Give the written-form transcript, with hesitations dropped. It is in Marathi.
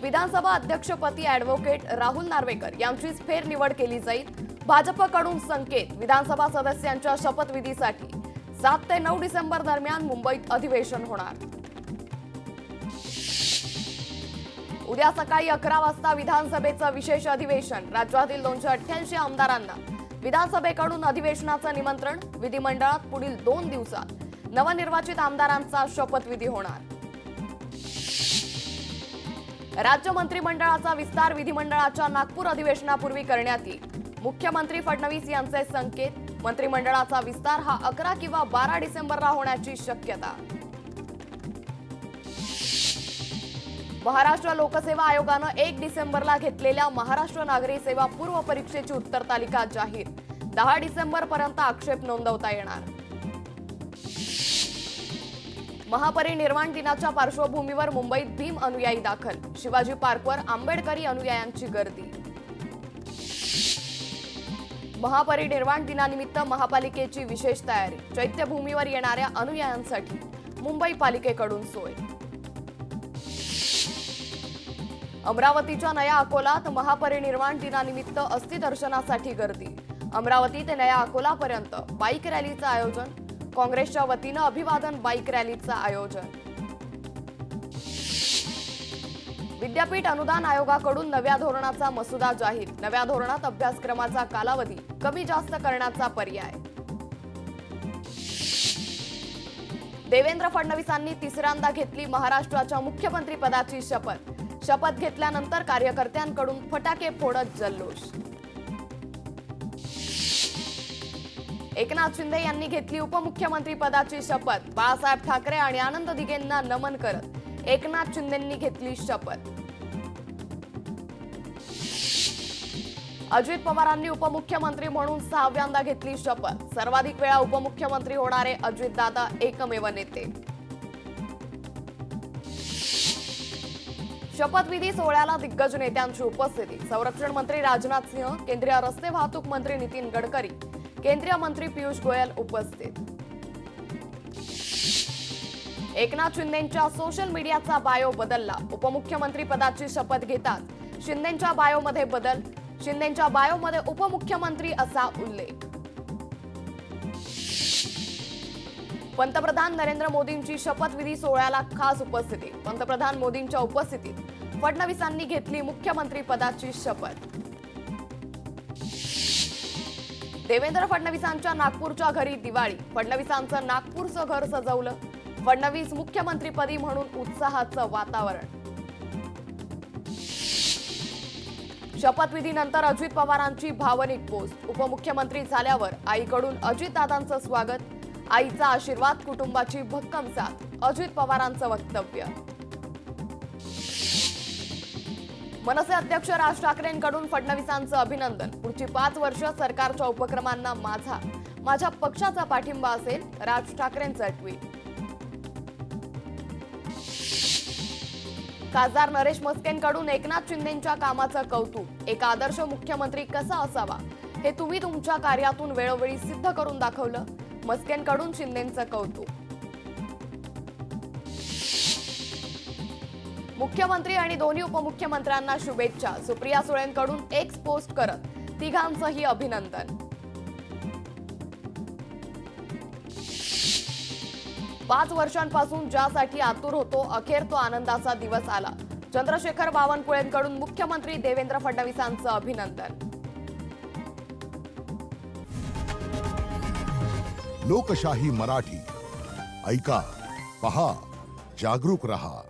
विधानसभा अध्यक्षपदी ॲडव्होकेट राहुल नार्वेकर यांचीच फेरनिवड केली जाईल। भाजपकडून संकेत विधानसभा सदस्यांच्या शपथविधीसाठी 7 ते 9 डिसेंबर दरम्यान मुंबईत अधिवेशन होणार। उद्या सकाळी 11 वाजता विधानसभेचं विशेष अधिवेशन। राज्यातील 288 आमदारांना विधानसभेकडून अधिवेशनाचं निमंत्रण। विधिमंडळात पुढील 2 दिवसात नवनिर्वाचित आमदारांचा शपथविधी होणार। राज्य मंत्रिमंडळाचा विस्तार विधिमंडळाच्या नागपूर अधिवेशनापूर्वी करण्यात येईल। मुख्यमंत्री फडणवीस यांचे संकेत। मंत्रिमंडळाचा विस्तार हा 11 किंवा 12 डिसेंबरला होण्याची शक्यता। महाराष्ट्र लोकसेवा आयोगानं 1 डिसेंबरला घेतलेल्या महाराष्ट्र नागरी सेवा पूर्व परीक्षेची उत्तर तालिका जाहीर। 10 डिसेंबरपर्यंत आक्षेप नोंदवता येणार। महापरिनिर्वाण दिनाच्या पार्श्वभूमीवर मुंबईत भीम अनुयायी दाखल। शिवाजी पार्कवर आंबेडकरी अनुयायांची गर्दी। महापरिनिर्वाण दिनानिमित्त महापालिकेची विशेष तयारी। चैत्यभूमीवर येणाऱ्या अनुयायांसाठी मुंबई पालिकेकडून सोय। अमरावतीच्या नया अकोलात महापरिनिर्वाण दिनानिमित्त अस्थि दर्शनासाठी गर्दी। अमरावती ते नया अकोलापर्यंत बाईक रॅलीचं आयोजन। काँग्रेसच्या वतीनं अभिवादन बाईक रॅलीचं आयोजन। विद्यापीठ अनुदान आयोगाकडून नव्या धोरणाचा मसुदा जाहीर। नव्या धोरणात अभ्यासक्रमाचा कालावधी कमी जास्त करण्याचा पर्याय। देवेंद्र फडणवीसांनी तिसऱ्यांदा घेतली महाराष्ट्राच्या मुख्यमंत्री पदाची शपथ। शपथ घेतल्यानंतर कार्यकर्त्यांकडून फटाके फोडत जल्लोष। एकनाथ शिंदे यांनी घेतली उपमुख्यमंत्री पदाची शपथ। बाळासाहेब ठाकरे आणि आनंद दिघेंना नमन करत एकनाथ शिंदेंनी घेतली शपथ। अजित पवारांनी उपमुख्यमंत्री म्हणून 6व्यांदा घेतली शपथ। सर्वाधिक वेळा उपमुख्यमंत्री होणारे अजितदादा एकमेव नेते। शपथविधी सोहळ्याला दिग्गज नेत्यांची उपस्थिती। संरक्षण मंत्री राजनाथ सिंह, केंद्रीय रस्ते वाहतूक मंत्री नितीन गडकरी, केंद्रीय मंत्री पियुष गोयल उपस्थित। एकनाथ शिंदेंच्या सोशल मीडियाचा बायो बदलला। उपमुख्यमंत्री पदाची शपथ घेतात शिंदेंच्या बायोमध्ये बदल। शिंदेंच्या बायोमध्ये उपमुख्यमंत्री असा उल्लेख। पंतप्रधान नरेंद्र मोदींची शपथविधी सोहळ्याला खास उपस्थिती। पंतप्रधान मोदींच्या उपस्थितीत फडणवीसांनी घेतली मुख्यमंत्री पदाची शपथ। देवेंद्र फडणवीसांच्या नागपूरच्या घरी दिवाळी। फडणवीसांचं नागपूरचं घर सजवलं। फडणवीस मुख्यमंत्रीपदी म्हणून उत्साहाचं वातावरण। शपथविधीनंतर अजित पवारांची भावनिक पोस्ट। उपमुख्यमंत्री झाल्यावर आईकडून अजितदादांचं स्वागत। आईचा आशीर्वाद, कुटुंबाची भक्कम साथ। अजित पवारांचं वक्तव्य। मनसे अध्यक्ष राज ठाकरेंकडून फडणवीसांचं अभिनंदन। पुढची 5 वर्ष सरकारच्या उपक्रमांना माझ्या पक्षाचा पाठिंबा असेल। राज ठाकरेंचं ट्विट। खासदार नरेश मस्केंकडून एकनाथ शिंदेंच्या कामाचं कौतुक। एक आदर्श मुख्यमंत्री कसा असावा हे तुम्ही तुमच्या कार्यातून वेळोवेळी सिद्ध करून दाखवलं। मस्केंकडून शिंदेंचं कौतुक। मुख्यमंत्री आणि दोन्ही उपमुख्यमंत्र्यांना शुभेच्छा। सुप्रिया सुळेंकडून एक्स पोस्ट करत तिघांचंही अभिनंदन। 5 वर्षांपासून ज्यासाठी आतुर होतो अखेर तो आनंदाचा दिवस आला। चंद्रशेखर बावनकुळेंकडून मुख्यमंत्री देवेंद्र फडणवीसांचं अभिनंदन। लोकशाही मराठी ऐका, पहा, जागरूक रहा।